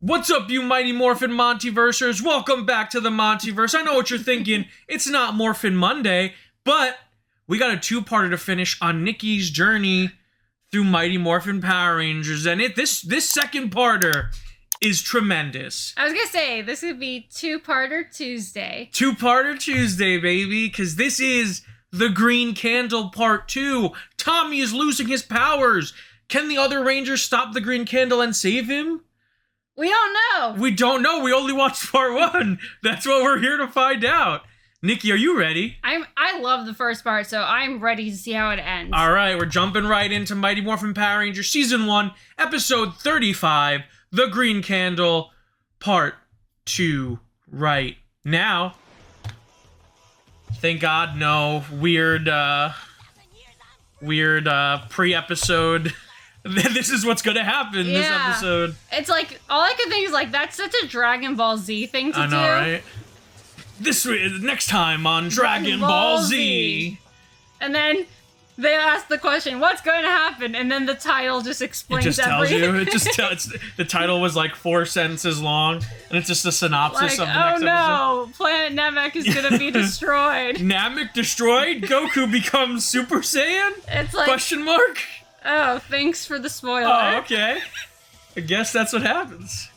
What's up, you mighty Morphin MontyVersers? Welcome back to the MontyVerse. I know what you're thinking. It's not Morphin Monday, but we got a two-parter to finish on Nicki's journey through Mighty Morphin Power Rangers, and this second parter is tremendous. I was gonna say, this would be two-parter Tuesday. Two-parter Tuesday, baby, because this is the Green Candle Part 2. Tommy is losing his powers. Can the other Rangers stop the Green Candle and save him? We don't know. We don't know. We only watched part 1. That's what we're here to find out. Nicki, are you ready? I love the first part, so I'm ready to see how it ends. All right, we're jumping right into Mighty Morphin Power Rangers Season 1, Episode 35, The Green Candle, Part 2, right now. Thank God, no weird pre-episode. This is what's gonna happen this episode. It's like, all I could think is like, that's such a Dragon Ball Z thing to do. I know, right? This next time on Dragon Ball Z. And then they ask the question, what's going to happen? And then the title just explains everything. It just tells you. The title was like 4 sentences long, and it's just a synopsis of the next episode. Oh no, Planet Namek is gonna be destroyed. Namek destroyed? Goku becomes Super Saiyan? It's like, question mark? Oh, thanks for the spoiler. Oh, okay. I guess that's what happens.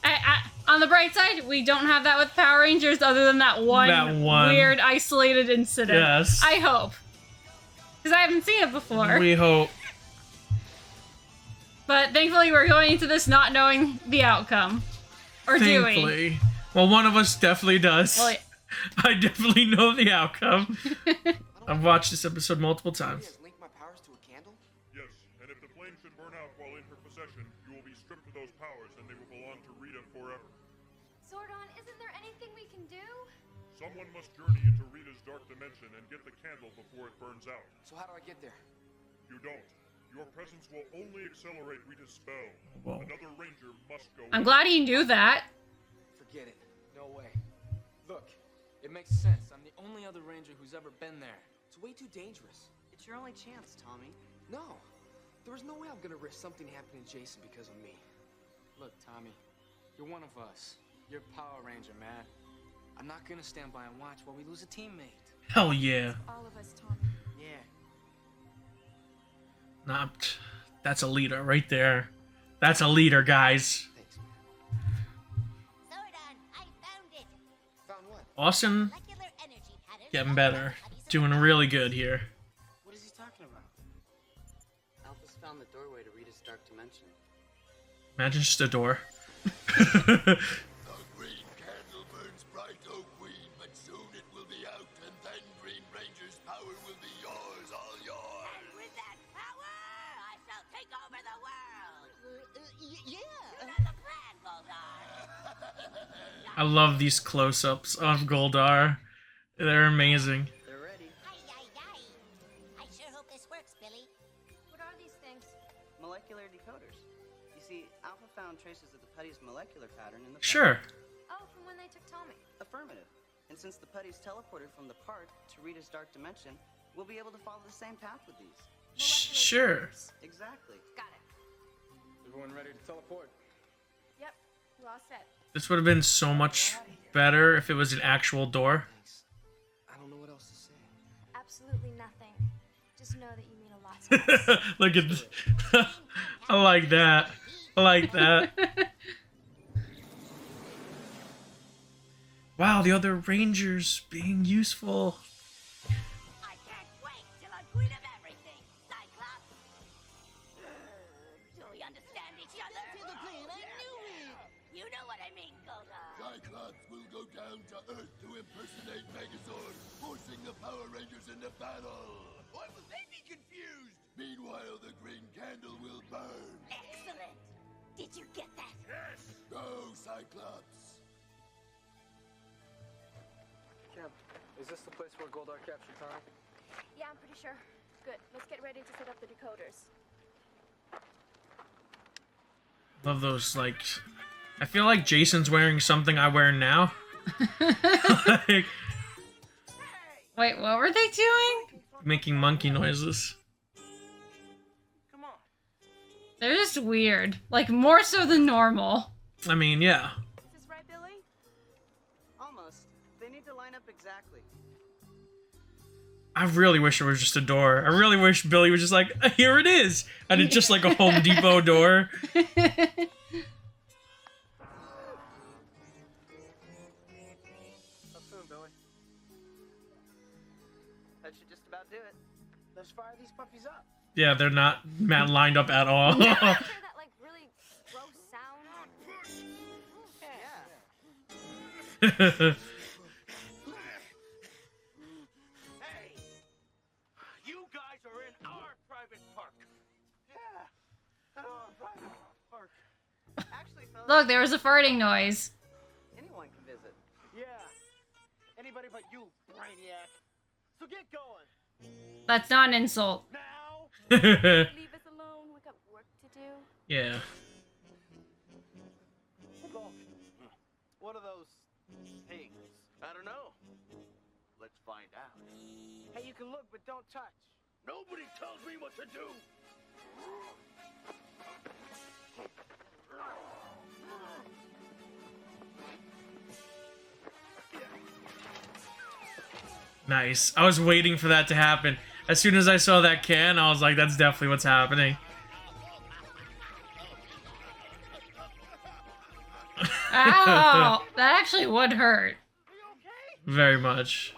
On the bright side, we don't have that with Power Rangers other than that one weird, isolated incident. Yes. I hope. Because I haven't seen it before. We hope. But thankfully, we're going into this not knowing the outcome. Or thankfully. doing. Well, one of us definitely does. Well, I definitely know the outcome. I've watched this episode multiple times. Yes, and if the flame should burn out while in her possession, you will be stripped of those powers and they will belong to Rita forever. Zordon, isn't there anything we can do? Someone must journey into Rita's dark dimension and get the candle before it burns out. So how do I get there? You don't. Your presence will only accelerate Rita's spell. Whoa. Another ranger must go. I'm glad he knew that. Forget it. No way. Look, it makes sense. I'm the only other ranger who's ever been there. It's way too dangerous. It's your only chance, Tommy. No. There is no way I'm gonna risk something happening to Jason because of me. Look, Tommy, you're one of us. You're a Power Ranger, man. I'm not gonna stand by and watch while we lose a teammate. Hell yeah. All of us, Tommy. Yeah. Nah, that's a leader right there. That's a leader, guys. Thanks, man. Zordon, I found it. Found what? Austin, Molecular energy pattern. getting better. Doing really good here. What is he talking about? Alpha's found the doorway to Rita's dark dimension. Imagine just a door. The green candle burns bright, oh queen, but soon it will be out, and then Green Ranger's power will be yours, all yours. And with that power, I shall take over the world. Yeah. You know the plan, Goldar. I love these close-ups of Goldar. They're amazing. They're ready. I sure hope this works, Billy. What are these things? Molecular decoders. You see, Alpha found traces of the putty's molecular pattern in the Sure. Oh, from when they took Tommy. Affirmative. And since the putty's teleported from the park to Rita's dark dimension, we'll be able to follow the same path with these. Sure. Exactly. Got it. Everyone ready to teleport? Yep, we're all set. This would have been so much better if it was an actual door. Thanks. I don't know what else to say. Absolutely nothing. Just know that you mean a lot to us. Look at this. I like that. I like that. Wow, the other Rangers being useful. I can't wait till I'm queen of everything, Cyclops. Do we understand each other? You know what I mean, Goldar. Cyclops will go down to Earth to impersonate Megazord, forcing the Power Rangers into battle. Why will they be confused? Meanwhile, the green candle will burn. Excellent. Did you get that? Yes! Go, Cyclops! Camp, is this the place where Goldar captured Tommy? Yeah, I'm pretty sure. Good. Let's get ready to set up the decoders. Love those, like... I feel like Jason's wearing something I wear now. Like, Wait, what were they doing? making monkey noises. Come on. They're just weird. Like, more so than normal. I mean, yeah. Is this right, Billy? Almost. They need to line up exactly. I really wish it was just a door. I really wish Billy was just like, here it is! And it's just like a Home Depot door. Up soon, Billy. That should just about do it. Let's fire these puppies up. Yeah, they're not lined up at all. Hear that like really gross sound? Yeah. Hey! You guys are in our private park. Yeah. Our private park. Actually, fellas, Look, there was a farting noise. anyone can visit. Yeah. Anybody but you, brainiac. So get going. That's not an insult. Now. Leave us alone. We got work to do. Yeah. Look. What are those things? I don't know. Let's find out. Hey, you can look, but don't touch. Nobody tells me what to do. Nice. I was waiting for that to happen. As soon as I saw that can, I was like, that's definitely what's happening. Ow! That actually would hurt. Very much.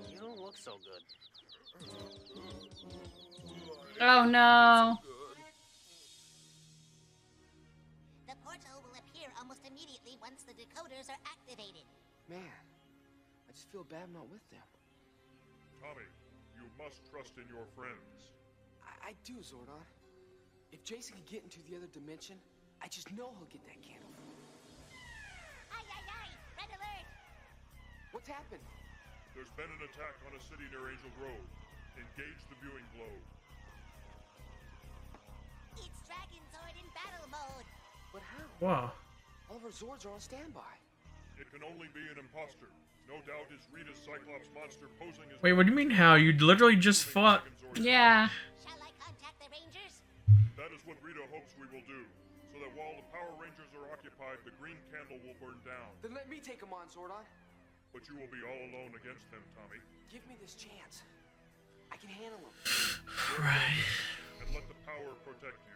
You don't look so good. Oh no. The portal will appear almost immediately once the decoders are activated. Man, I just feel bad I'm not with them. Tommy, you must trust in your friends. I do, Zordon. If Jason can get into the other dimension, I just know he'll get that candle. Aye, aye, aye! Red alert! What's happened? There's been an attack on a city near Angel Grove. Engage the viewing globe. It's Dragon Zord in battle mode. But how? Wow. All of our Zords are on standby. It can only be an imposter. No doubt it's Rita's Cyclops monster posing as... Wait, what do you mean how? You literally just fought. Yeah. Shall I contact the Rangers? That is what Rita hopes we will do. So that while the Power Rangers are occupied, the green candle will burn down. Then let me take him on, Zordon. But you will be all alone against them, Tommy. Give me this chance. I can handle him. Right. And let the power protect you.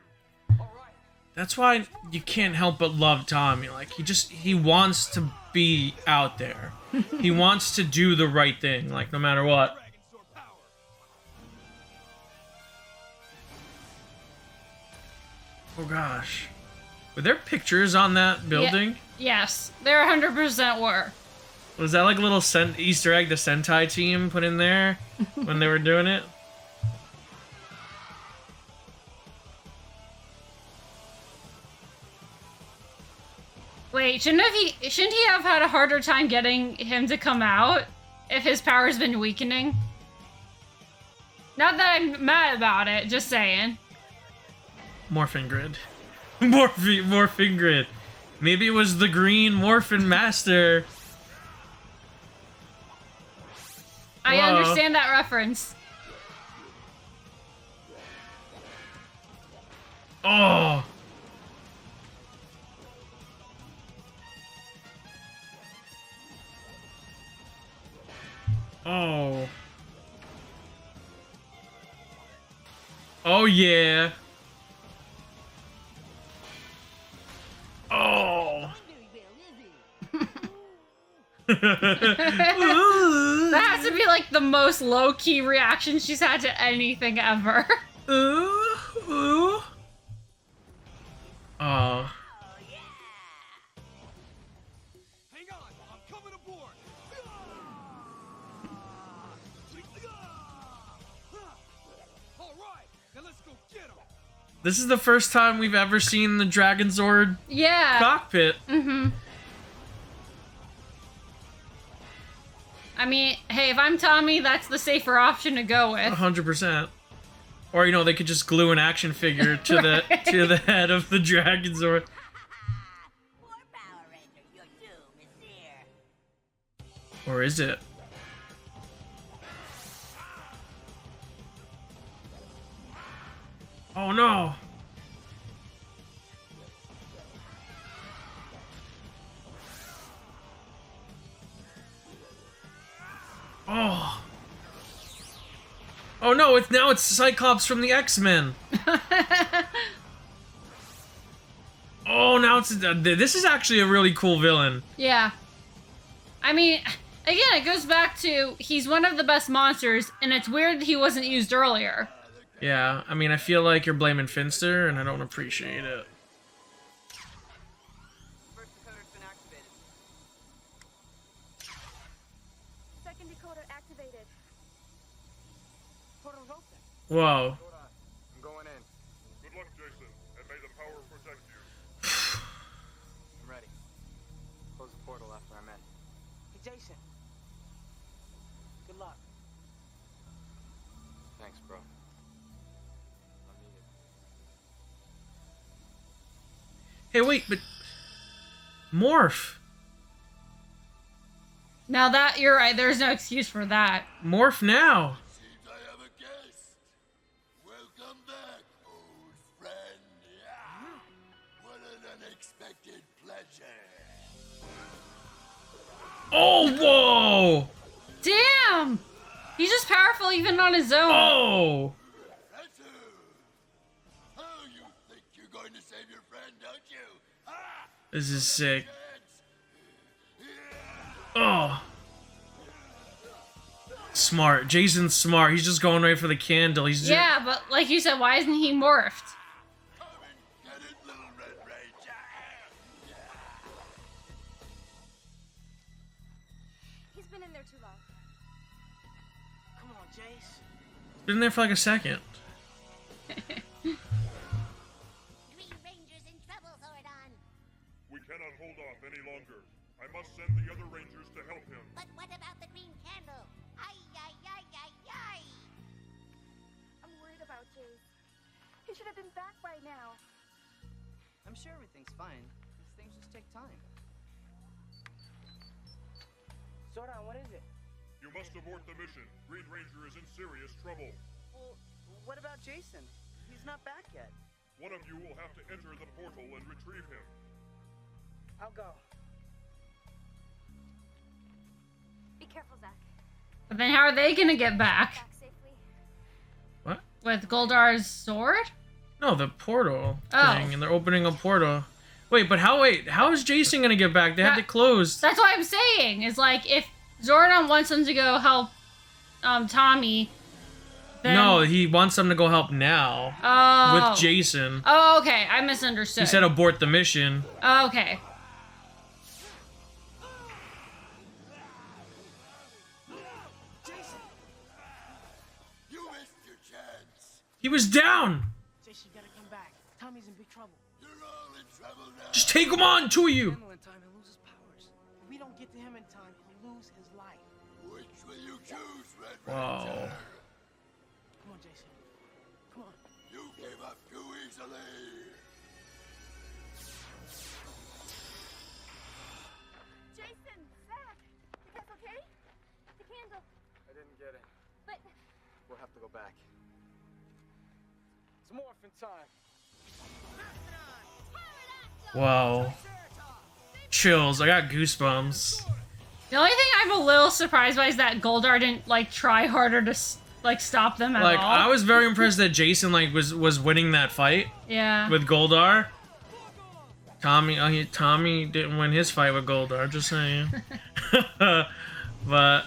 All right. That's why you can't help but love Tommy. Like, he wants to be out there. He wants to do the right thing, like, no matter what. Oh gosh. Were there pictures on that building? Yes, there 100% were. Was that like a little Easter egg the Sentai team put in there when they were doing it? Wait, shouldn't he have had a harder time getting him to come out if his power's been weakening? Not that I'm mad about it, just saying. Morphin grid. Morphin grid. Maybe it was the green Morphin master. I Whoa. understand that reference. Oh. Oh. Oh yeah. Oh. That has to be like the most low-key reaction she's had to anything ever. Ooh, ooh. Oh. Hang on, I'm coming aboard. All right, now let's go get him. This is the first time we've ever seen the Dragon Zord Yeah. cockpit. Mm-hmm. I mean, hey, if I'm Tommy, that's the safer option to go with. 100%. Or, you know, they could just glue an action figure to the head of the Dragon Zord. Poor Power Ranger, your doom is near. Or is it? Oh no. Oh. Oh no, it's Cyclops from the X-Men. Oh, now this is actually a really cool villain. Yeah. I mean, again, it goes back to he's one of the best monsters, and it's weird that he wasn't used earlier. Yeah, I mean, I feel like you're blaming Finster, and I don't appreciate it. First decoder's been activated. Second decoder activated. Portal's open. Whoa. I'm going in. Good luck, Jason, and may the power protect you. I'm ready. Close the portal after I'm in. Hey, Jason. Good luck. Thanks, bro. I'll need it. Hey, wait, but Morph. Now that you're right, there's no excuse for that. Morph now. Seems I have a guest. Welcome back, old friend. What an unexpected pleasure. Oh, whoa. Damn! He's just powerful even on his own. Oh. That's who. Oh, you think you're going to save your friend, don't you? Ah! This is sick. Chance. Oh. Smart. Jason's smart. He's just going right for the candle. He's just... Yeah, but like you said, why isn't he morphed? Come and get it, little Red Ranger. He's been in there too long. Come on, Jace. Been there for like a second. Green Ranger's in trouble, Zordon. We cannot hold off any longer. I must send the other Rangers to help him. But what about the green candle? Ay, ay, ay, ay, ay. I'm worried about Jace. He should have been back by now. I'm sure everything's fine. These things just take time. Zordon, what is it? You must abort the mission. Green Ranger is in serious trouble. Well, what about Jason? He's not back yet. One of you will have to enter the portal and retrieve him. I'll go. Be careful, Zach. But then how are they gonna get back? Back safely. What? With Goldar's sword? No, the portal Oh. thing, and they're opening a portal. Wait, but how is Jason gonna get back? They had to close. That's what I'm saying. Is like if Zordon wants them to go help Tommy, then... No, he wants them to go help now Oh. with Jason. Oh, okay. I misunderstood. He said abort the mission. Oh, okay. Jason! You missed your chance. He was down. Jason, you gotta come back. Tommy's in big trouble. You're all in trouble now. Just take him on, two of you. Handle in time, he'll lose his powers. If we don't get to him in time, he'll lose his life. Which will you choose, Red Wow. Ranger? Come on, Jason. Come on. You gave up too easily. Jason, Zach, you guys okay? The candle. I didn't get it. But We'll have to go back. It's Morphin time. Wow. Chills. I got goosebumps. The only thing I'm a little surprised by is that Goldar didn't like try harder to like stop them at Like all. I was very impressed that Jason like was winning that fight Yeah. with Goldar. Tommy didn't win his fight with Goldar. Just saying. But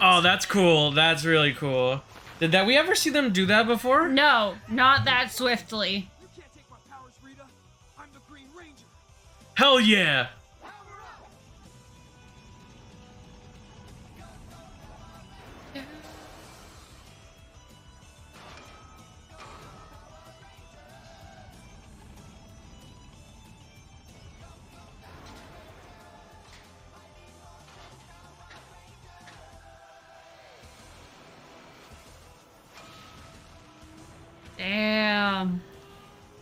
oh, that's cool. That's really cool. Did we ever see them do that before? No, not that swiftly. You can't take my powers, Rita. I'm the Green Ranger. Hell yeah! Damn.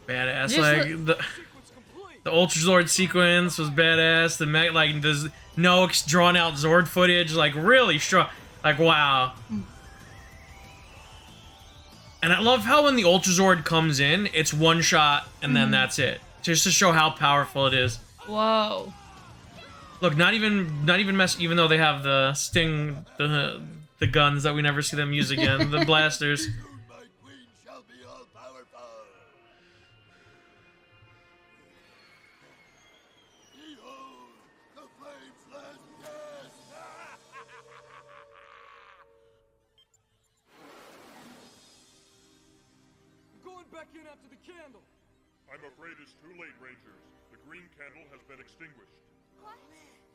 Badass. Just Like Sequence complete. the Ultra Zord sequence was badass. The like there's no drawn out Zord footage, like really strong. Like wow. And I love how when the Ultra Zord comes in, it's one shot and then that's it. Just to show how powerful it is. Whoa. Look, not even mess. Even though they have the sting, the guns that we never see them use again, the blasters. Soon my queen shall be all powerful. Behold, the flame's last gasp. I'm going back in after the candle. I'm afraid it's too late, Rangers. The green candle has been extinguished. What?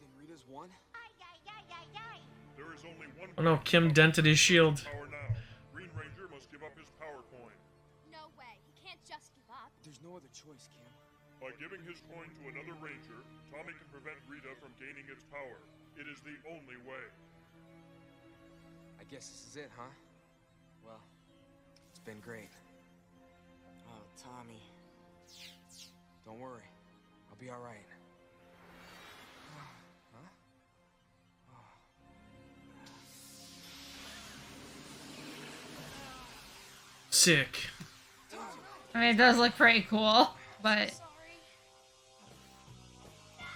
Then Rita's won? Ay, ay, ay, ay, ay. There is only one. Oh no, Kim dented his shield. Power now. Green Ranger must give up his power coin. No way. He can't just give up. There's no other choice, Kim. By giving his coin to another Ranger, Tommy can prevent Rita from gaining its power. It is the only way. I guess this is it, huh? Well, it's been great. Oh, Tommy. Don't worry. I'll be all right. Huh? Sick. I mean, it does look pretty cool, but Sorry. No!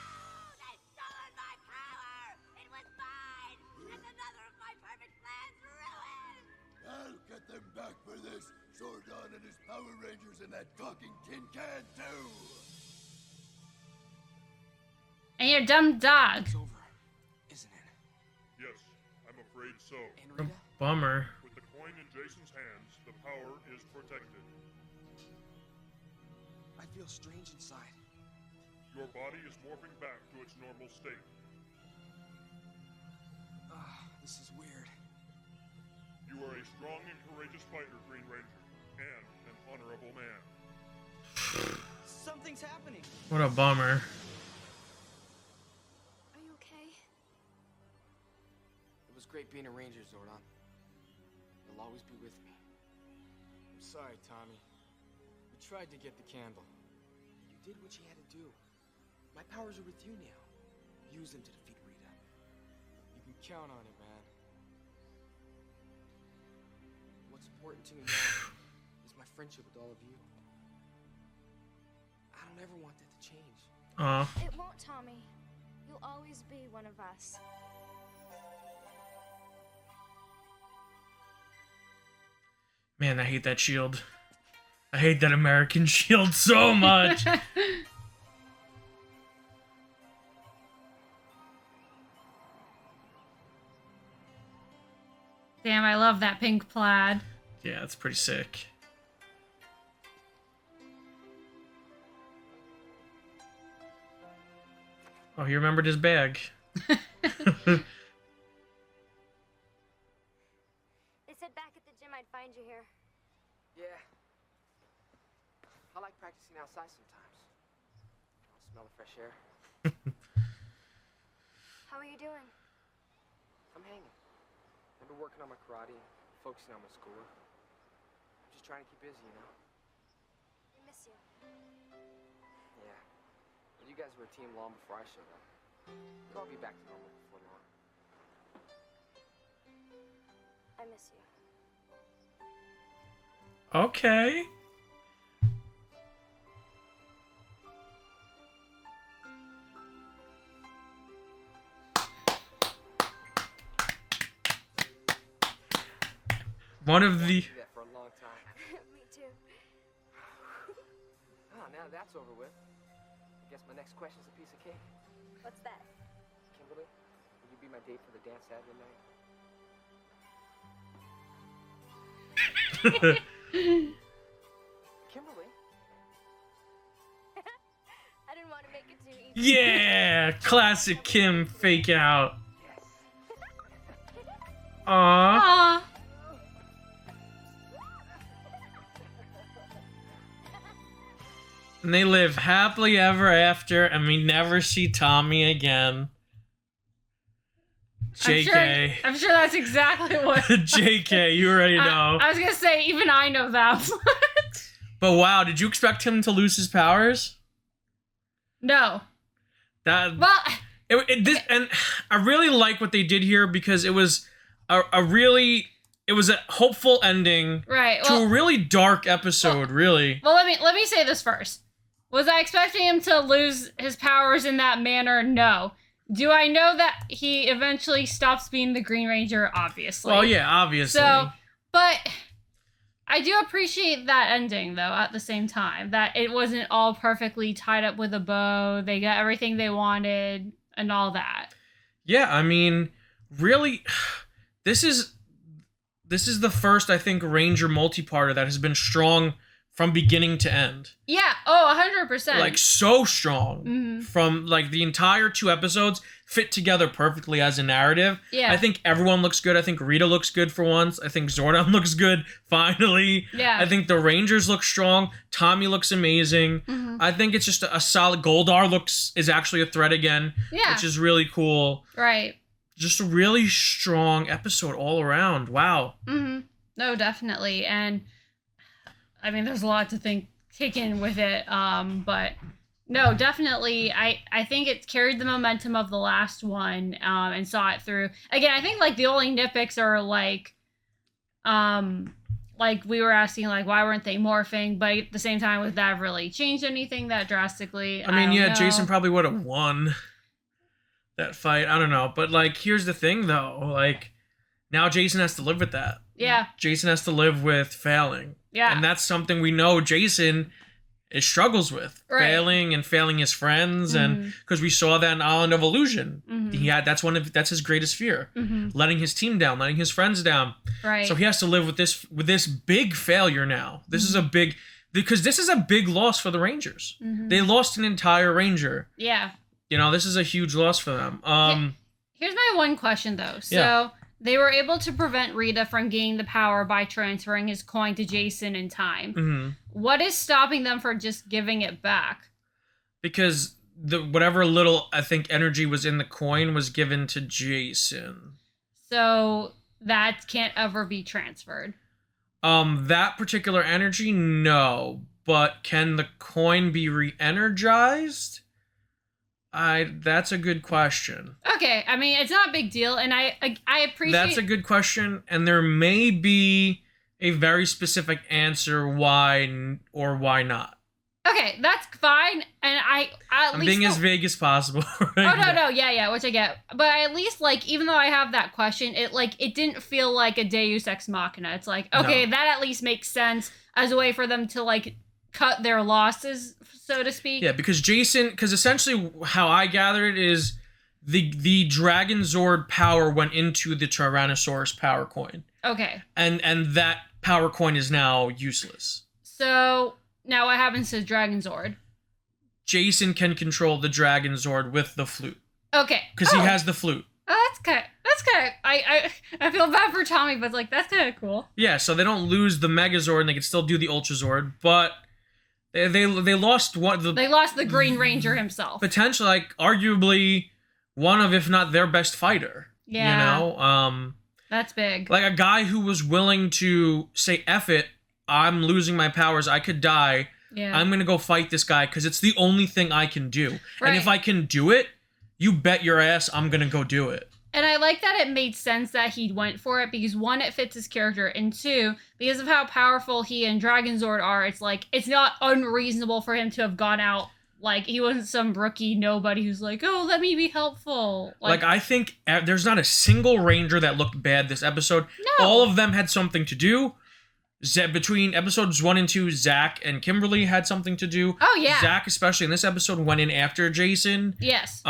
They stole my power! It was mine! And another of my perfect plans ruined! I'll get them back for this. Zordon and his Power Rangers and that talking tin can too. and your dumb dog. It's over, isn't it? Yes, I'm afraid so. And Rita? Bummer. With the coin in Jason's hands, the power is protected. I feel strange inside. Your body is morphing back to its normal state. This is weird. You are a strong and courageous fighter, Green Ranger, and an honorable man. Something's happening. What a bummer. Are you okay? It was great being a Ranger, Zordon. You'll always be with me. I'm sorry, Tommy. We tried to get the candle. You did what you had to do. My powers are with you now. Use them to defeat Rita. You can count on it, man. What's important to me now is my friendship with all of you. I don't ever want that to change. Aw. It won't, Tommy. You'll always be one of us. Man, I hate that shield. I hate that American shield so much. Damn, I love that pink plaid. Yeah, it's pretty sick. Oh, he remembered his bag. They said back at the gym I'd find you here. Yeah. I like practicing outside sometimes. I'll smell the fresh air. How are you doing? I'm hanging. I've been working on my karate, focusing on my school. I'm just trying to keep busy, you know? I miss you. Yeah. Well, you guys were a team long before I showed up. It'll all be back to normal before long. I miss you. Okay. One of the... Do that for a long time. Me too. Oh, now that's over with. I guess my next question's a piece of cake. What's that? Kimberly, will you be my date for the dance Saturday night? Kimberly? I didn't want to make it too easy. Yeah! Classic Kim fake out. Aww. Aw. And they live happily ever after, and we never see Tommy again. JK. I'm sure that's exactly what. JK, you already know. I was gonna say, even I know that. But wow, did you expect him to lose his powers? No. That Well, and I really like what they did here because it was a really it was a hopeful ending Right. to a really dark episode, really. Well, let me say this first. Was I expecting him to lose his powers in that manner? No. Do I know that he eventually stops being the Green Ranger? Obviously. Well, yeah, obviously. So, but I do appreciate that ending, though, at the same time. That it wasn't all perfectly tied up with a bow. They got everything they wanted and all that. Yeah, I mean, really, this is the first, I think, Ranger multi-parter that has been strong from beginning to end. Yeah, oh, 100%. Like, so strong. Mm-hmm. From, like, the entire 2 episodes fit together perfectly as a narrative. Yeah. I think everyone looks good. I think Rita looks good for once. I think Zordon looks good, finally. Yeah. I think the Rangers look strong. Tommy looks amazing. Mm-hmm. I think it's just a solid... Goldar is actually a threat again. Yeah. Which is really cool. Right. Just a really strong episode all around. Wow. Mm-hmm. No, definitely. And I mean, there's a lot to take in with it. But no, definitely. I think it carried the momentum of the last one, and saw it through. Again, I think like the only nitpicks are like we were asking, like, why weren't they morphing? But at the same time, would that have really changed anything that drastically? I mean, yeah, don't know. Jason probably would have won that fight. I don't know. But, like, here's the thing, though. Like, now Jason has to live with that. Yeah. Jason has to live with failing. Yeah. And that's something we know Jason struggles with. Right. Failing and failing his friends. And because we saw that in Island of Illusion. Mm-hmm. That's his greatest fear. Mm-hmm. Letting his team down, letting his friends down. Right. So he has to live with this big failure now. This is a big... Because this is a big loss for the Rangers. Mm-hmm. They lost an entire Ranger. Yeah. You know, this is a huge loss for them. Here's my one question, though. So, Yeah. they were able to prevent Rita from gaining the power by transferring his coin to Jason in time. Mm-hmm. What is stopping them from just giving it back? Because whatever little, I think, energy was in the coin was given to Jason. So, that can't ever be transferred. That particular energy, no. But can the coin be re-energized? That's a good question. Okay, I mean, it's not a big deal, and I appreciate... That's a good question, and there may be a very specific answer why or why not. Okay, that's fine, and I'm being as vague as possible. Right? Oh, no, yeah, which I get. But I at least, like, even though I have that question, it didn't feel like a Deus Ex Machina. It's like, okay, that at least makes sense as a way for them to, like, cut their losses, so to speak. Yeah, because essentially how I gather it is the Dragon Zord power went into the Tyrannosaurus power coin. Okay. And that power coin is now useless. So, now what happens to Dragon Zord? Jason can control the Dragon Zord with the flute. Okay. Because he has the flute. Oh, that's kind of, I feel bad for Tommy, but, like, that's kind of cool. Yeah, so they don't lose the Megazord and they can still do the Ultra Zord, but they lost one. They lost the Green Ranger himself. Potentially, like, arguably one of, if not their best fighter. Yeah. You know? That's big. Like a guy who was willing to say, F it, I'm losing my powers, I could die. Yeah. I'm going to go fight this guy because it's the only thing I can do. Right. And if I can do it, you bet your ass I'm going to go do it. And I like that it made sense that he went for it because, one, it fits his character, and two, because of how powerful he and Dragon Zord are, it's like, it's not unreasonable for him to have gone out, like, he wasn't some rookie nobody who's like, oh, let me be helpful. Like I think there's not a single Ranger that looked bad this episode. No. All of them had something to do. Between episodes 1 and 2, Zach and Kimberly had something to do. Oh, yeah. Zach, especially in this episode, went in after Jason. Yes.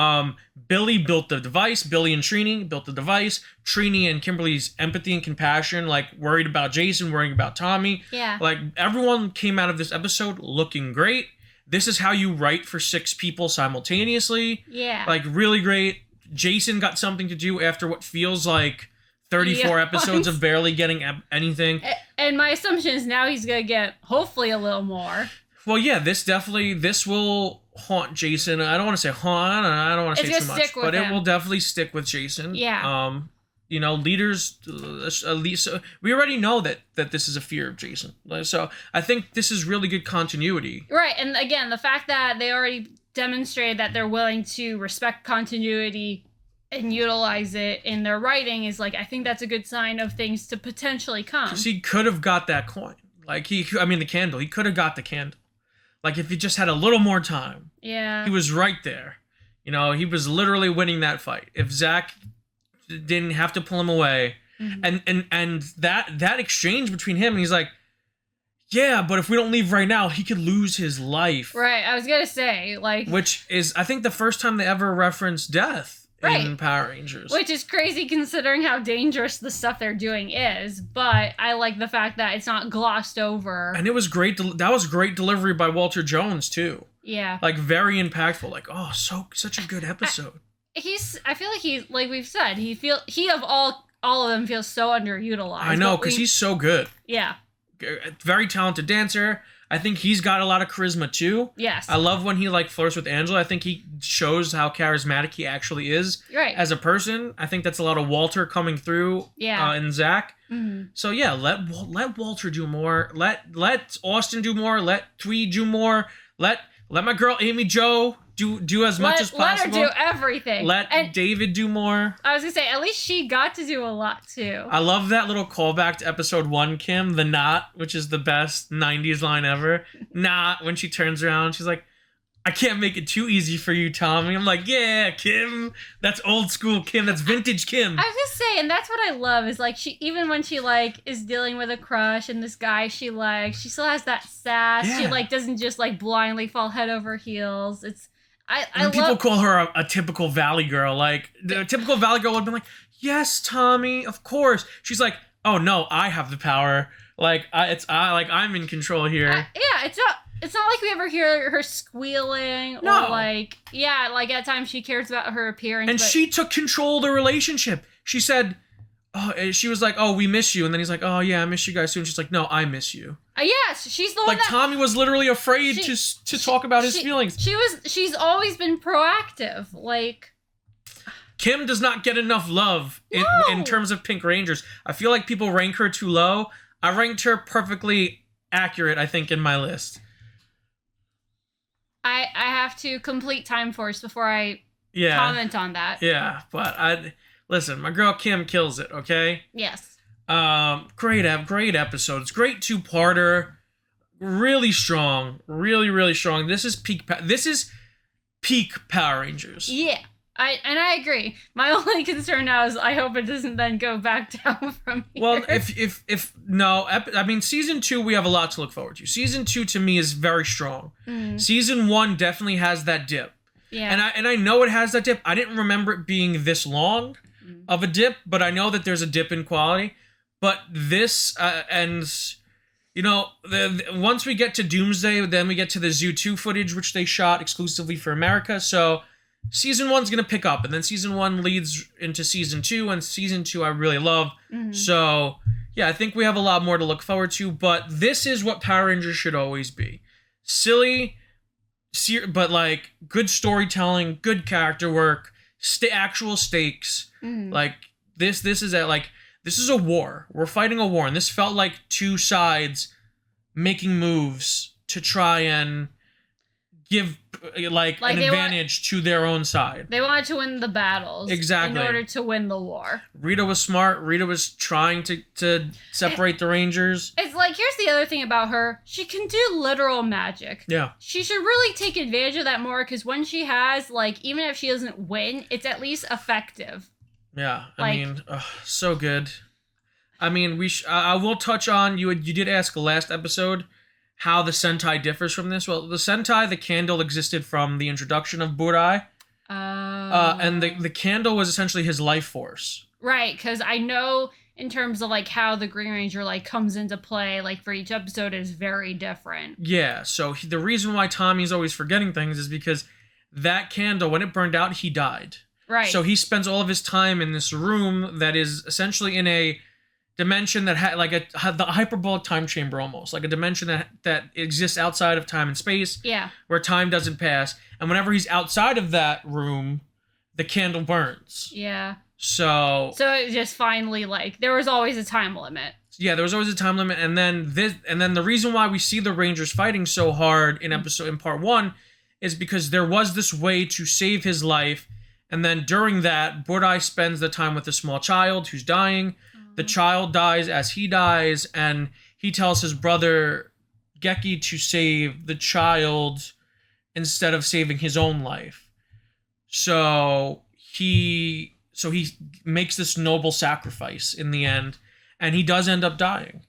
Billy built the device. Billy and Trini built the device. Trini and Kimberly's empathy and compassion, like, worried about Jason, worrying about Tommy. Yeah. Like, everyone came out of this episode looking great. This is how you write for 6 people simultaneously. Yeah. Like, really great. Jason got something to do after what feels like 34 episodes of barely getting anything. And my assumption is now he's going to get, hopefully, a little more. Well, yeah, this will haunt Jason. I don't want to say haunt, I don't want to say too much, but it will definitely stick with Jason. Yeah. You know, leaders, at least, we already know that this is a fear of Jason. So I think this is really good continuity. Right, and again, the fact that they already demonstrated that they're willing to respect continuity and utilize it in their writing is like, I think that's a good sign of things to potentially come. Because he could have got that coin. Like, the candle. He could have got the candle. Like, if he just had a little more time. Yeah. He was right there. You know, he was literally winning that fight. If Zach didn't have to pull him away. Mm-hmm. And that exchange between him, and he's like, yeah, but if we don't leave right now, he could lose his life. Right, I was gonna say, like... Which is, I think, the first time they ever referenced death in Power Rangers. Which is crazy considering how dangerous the stuff they're doing is, but I like the fact that it's not glossed over. And it was great, that was great delivery by Walter Jones, too. Yeah. Like, very impactful. Like, oh, such a good episode. I feel like he's, like we've said, he of all of them feels so underutilized. I know, because he's so good. Yeah. Very talented dancer. I think he's got a lot of charisma too. Yes. I love when he like flirts with Angela. I think he shows how charismatic he actually is as a person. I think that's a lot of Walter coming through in Zach. Mm-hmm. So yeah, let Walter do more. Let Austin do more. Let Tweed do more. Let my girl Amy Jo do as much as possible. Let her do everything. Let David do more. I was gonna say, at least she got to do a lot too. I love that little callback to episode 1, Kim, the not, which is the best 90s line ever. Not, when she turns around, she's like, I can't make it too easy for you, Tommy. I'm like, yeah, Kim. That's old school Kim. That's vintage Kim. I was just saying, that's what I love, is like, she, even when she like is dealing with a crush and this guy she likes, she still has that sass. Yeah. She like doesn't just like blindly fall head over heels. It's, I people love... call her a typical Valley girl. Like, the typical Valley girl would have been like, yes, Tommy, of course. She's like, oh no, I have the power. Like, I'm in control here. Yeah, it's not like we ever hear her squealing or like, like at times she cares about her appearance. And she took control of the relationship. She said, she was like, oh, we miss you. And then he's like, oh yeah, I miss you guys too. And she's like, no, I miss you. Yes, she's the one like Tommy was literally afraid to talk about his feelings. She's always been proactive. Like, Kim does not get enough love in terms of Pink Rangers. I feel like people rank her too low. I ranked her perfectly accurate, I think, in my list. I have to complete Time Force before I comment on that. Yeah, but listen, my girl Kim kills it, okay? Yes. Great episodes. Great 2-parter. Really strong. Really strong. This is peak Power Rangers. Yeah. I agree. My only concern now is I hope it doesn't then go back down from here. Well, I mean, season 2 we have a lot to look forward to. Season 2 to me is very strong. Mm. Season 1 definitely has that dip. Yeah. And I know it has that dip. I didn't remember it being this long of a dip, but I know that there's a dip in quality. But this once we get to Doomsday, then we get to the Zoo 2 footage, which they shot exclusively for America. So season 1's going to pick up, and then season 1 leads into season 2, and season 2 I really love. Mm-hmm. So, yeah, I think we have a lot more to look forward to, but this is what Power Rangers should always be. Silly, but, like, good storytelling, good character work, actual stakes. Mm-hmm. Like, this is a war. We're fighting a war, and this felt like two sides making moves to try and give like an advantage to their own side. They wanted to win the battles. Exactly. In order to win the war. Rita was smart. Rita was trying to separate the Rangers. It's like, here's the other thing about her. She can do literal magic. Yeah. She should really take advantage of that more, because when she has, like, even if she doesn't win, it's at least effective. Yeah. I mean, so good. I mean, I will touch on, you did ask last episode how the Sentai differs from this. Well, the Sentai, the candle existed from the introduction of Burai. And the candle was essentially his life force. Right, because I know in terms of, like, how the Green Ranger, like, comes into play, like, for each episode is very different. Yeah, so the reason why Tommy's always forgetting things is because that candle, when it burned out, he died. Right. So he spends all of his time in this room that is essentially in a dimension that had the hyperbolic time chamber, almost like a dimension that exists outside of time and space. Yeah. Where time doesn't pass, and whenever he's outside of that room, the candle burns. Yeah. So it just finally, like, there was always a time limit. Yeah, there was always a time limit, and then the reason why we see the Rangers fighting so hard in part 1 is because there was this way to save his life, And then during that, Budai spends the time with a small child who's dying. The child dies as he dies, and he tells his brother Geki to save the child instead of saving his own life. So he makes this noble sacrifice in the end, and he does end up dying.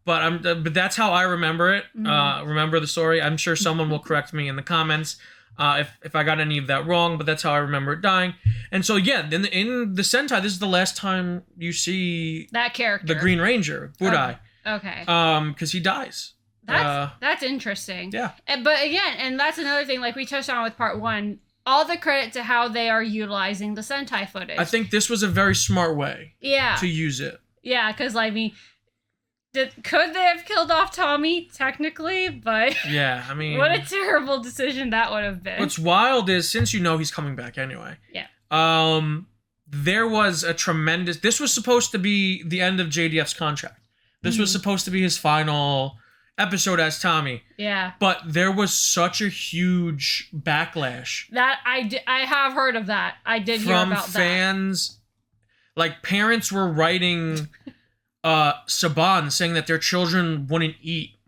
But that's how I remember it. Remember the story. I'm sure someone will correct me in the comments if I got any of that wrong. But that's how I remember it dying. And so yeah, in the Sentai, this is the last time you see that character, the Green Ranger, Budai. Okay. Because he dies. That's interesting. Yeah. But again, and that's another thing. Like we touched on with part 1. All the credit to how they are utilizing the Sentai footage. I think this was a very smart way. Yeah. To use it. Yeah, because I mean. Could they have killed off Tommy, technically? But yeah, I mean... what a terrible decision that would have been. What's wild is, since you know he's coming back anyway... Yeah. There was a tremendous... This was supposed to be the end of JDF's contract. This was supposed to be his final episode as Tommy. Yeah. But there was such a huge backlash. That I have heard of that. I did hear about that. From fans... Like, parents were writing... Saban saying that their children wouldn't eat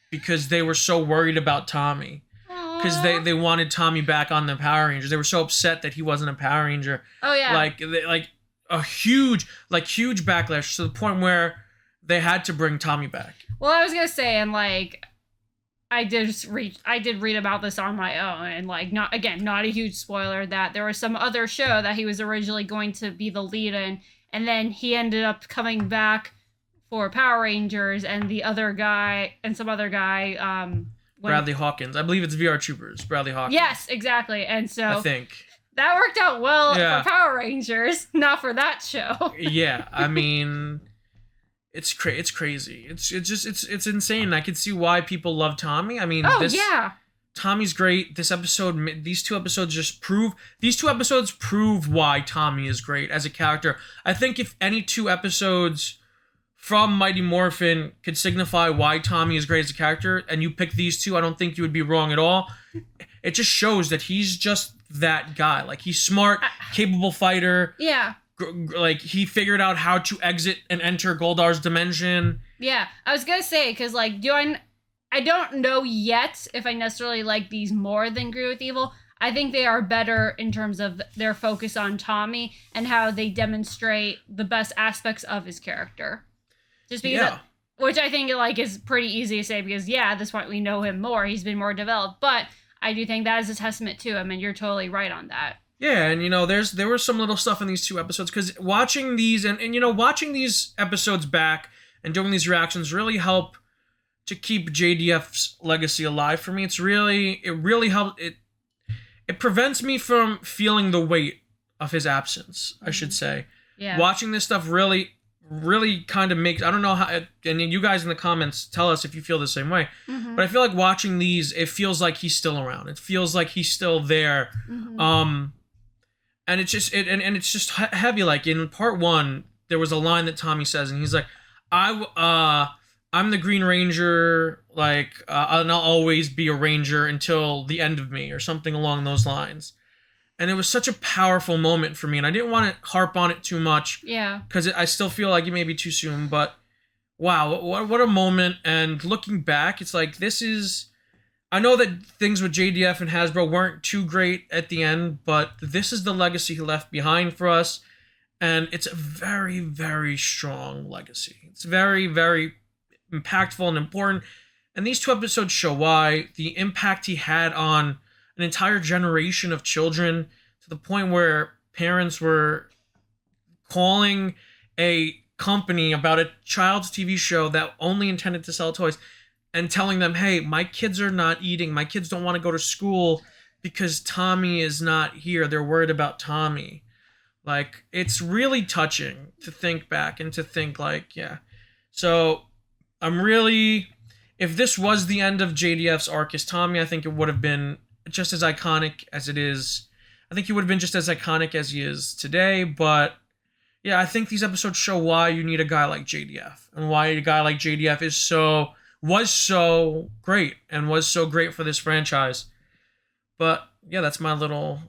because they were so worried about Tommy, because they wanted Tommy back on the Power Rangers. They were so upset that he wasn't a Power Ranger. Oh yeah, like a huge backlash to the point where they had to bring Tommy back. Well, I was gonna say, and like I did read about this on my own, and like not a huge spoiler, that there was some other show that he was originally going to be the lead in. And then he ended up coming back for Power Rangers, and the other guy, and some other guy, Bradley Hawkins. I believe it's VR Troopers. Bradley Hawkins. Yes, exactly. And so I think that worked out well for Power Rangers, not for that show. Yeah, I mean, it's crazy. It's insane. I can see why people love Tommy. I mean, Tommy's great. These two episodes prove why Tommy is great as a character. I think if any 2 episodes from Mighty Morphin could signify why Tommy is great as a character, and you pick these 2, I don't think you would be wrong at all. It just shows that he's just that guy. Like, he's smart, capable fighter. Yeah. Like, he figured out how to exit and enter Goldar's dimension. Yeah, I was gonna say, because like, I don't know yet if I necessarily like these more than Agree with Evil. I think they are better in terms of their focus on Tommy and how they demonstrate the best aspects of his character. Just because, which I think like is pretty easy to say because at this point we know him more. He's been more developed, but I do think that is a testament to him, and you're totally right on that. Yeah, and there was some little stuff in these 2 episodes, because watching these and watching these episodes back and doing these reactions really help to keep JDF's legacy alive for me. It really helps. It prevents me from feeling the weight of his absence, I should say. Yeah. Watching this stuff really kind of makes, I don't know how, and you guys in the comments tell us if you feel the same way, but I feel like watching these, it feels like he's still around. It feels like he's still there. And it's just, it's just heavy. Like in part 1, there was a line that Tommy says, and he's like, I'm the Green Ranger, and I'll always be a Ranger until the end of me, or something along those lines. And it was such a powerful moment for me, and I didn't want to harp on it too much. Yeah. Because I still feel like it may be too soon, but wow, what a moment. And looking back, it's like, I know that things with JDF and Hasbro weren't too great at the end, but this is the legacy he left behind for us. And it's a very, very strong legacy. It's very, very impactful and important. And these 2 episodes show why. The impact he had on an entire generation of children, to the point where parents were calling a company about a child's TV show that only intended to sell toys and telling them, hey, my kids are not eating. My kids don't want to go to school because Tommy is not here. They're worried about Tommy. Like, it's really touching to think back and to think like, yeah. So if this was the end of JDF's arc as Tommy, I think it would have been just as iconic as it is. I think he would have been just as iconic as he is today, but yeah, I think these episodes show why you need a guy like JDF, and why a guy like JDF was so great, and was so great for this franchise. But yeah, that's my little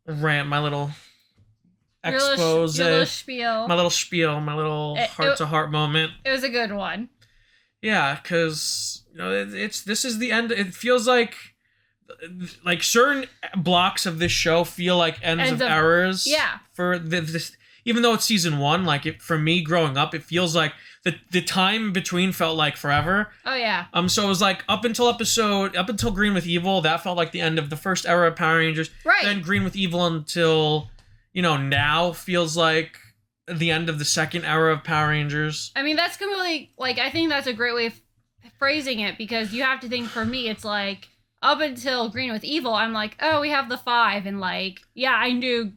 rant, my little Your expose, little spiel. my little spiel, my little heart-to-heart moment. It was a good one. Yeah, because this is the end. It feels like certain blocks of this show feel like ends of eras. Yeah. For this, even though it's season 1, like for me growing up, it feels like the time between felt like forever. Oh yeah. So it was like up until Green with Evil, that felt like the end of the first era of Power Rangers. Right. Then Green with Evil until now feels like the end of the second era of Power Rangers. I mean, that's completely, I think that's a great way of phrasing it, because you have to think, for me, it's like, up until Green with Evil, I'm like, oh, we have the 5, and yeah, I knew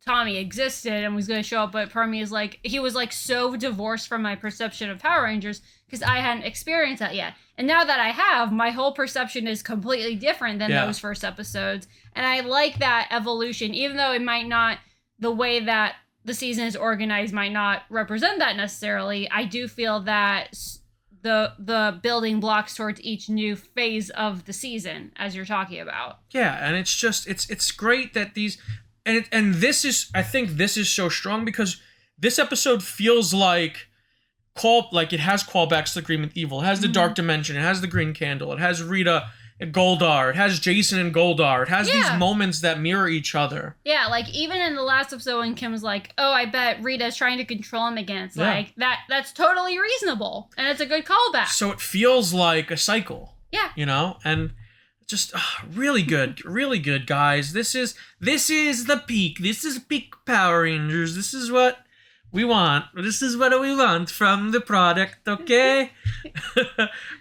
Tommy existed and was going to show up, but part of me is like, he was so divorced from my perception of Power Rangers, because I hadn't experienced that yet. And now that I have, my whole perception is completely different than those first episodes. And I like that evolution, even though it might not, the way that the season is organized might not represent that necessarily. I do feel that the building blocks towards each new phase of the season, as you're talking about. Yeah, and it's just it's great that these and this is, I think this is so strong because this episode feels like it has callbacks to Green with Evil. It has the Dark Dimension. It has the Green Candle. It has Rita and Goldar. It has Jason and Goldar. It has these moments that mirror each other. Yeah, even in the last episode when Kim's like, oh, I bet Rita's trying to control him again. It's that's totally reasonable. And it's a good callback. So it feels like a cycle. Yeah. And just really good. Really good, guys. This is the peak. This is peak Power Rangers. This is what we want. This is what we want from the product, okay?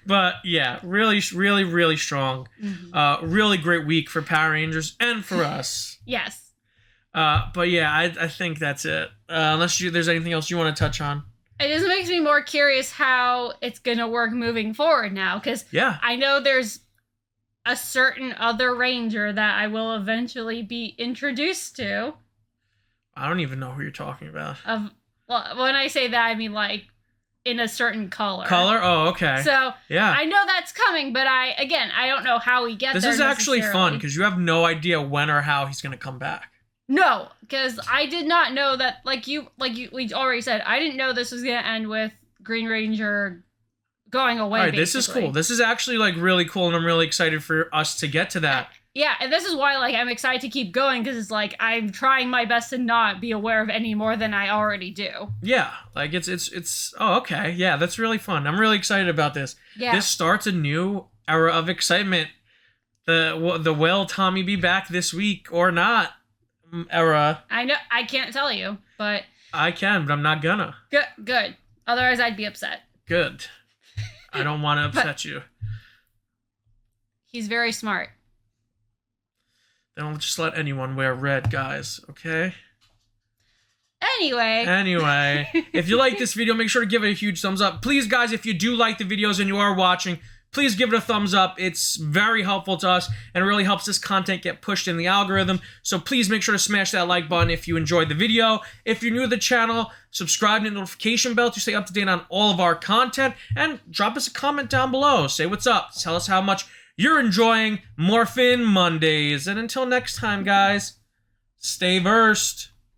But yeah, really, really, really strong. Really great week for Power Rangers and for us. Yes. But yeah, I think that's it. Unless there's anything else you want to touch on. It just makes me more curious how it's going to work moving forward now. Because I know there's a certain other Ranger that I will eventually be introduced to. I don't even know who you're talking about. Well, when I say that, I mean in a certain color. Color? Oh, okay. So I know that's coming, but I don't know how we get there. This is actually fun because you have no idea when or how he's gonna come back. No, because I did not know that. We already said, I didn't know this was gonna end with Green Ranger going away. All right, this is cool. This is actually really cool, and I'm really excited for us to get to that. Yeah, and this is why I'm excited to keep going, because it's I'm trying my best to not be aware of any more than I already do. Yeah, it's oh, okay. Yeah, that's really fun. I'm really excited about this. Yeah. This starts a new era of excitement. The will Tommy be back this week or not era. I know, I can't tell you, but I can, but I'm not gonna. Good. Otherwise I'd be upset. Good. I don't want to upset you. He's very smart. Don't just let anyone wear red, guys, okay? Anyway, if you like this video, make sure to give it a huge thumbs up. Please, guys, if you do like the videos and you are watching, please give it a thumbs up. It's very helpful to us, and it really helps this content get pushed in the algorithm. So please make sure to smash that like button if you enjoyed the video. If you're new to the channel, subscribe to the notification bell to stay up to date on all of our content, and drop us a comment down below. Say what's up. Tell us how much you're enjoying Morphin Mondays. And until next time, guys, stay versed.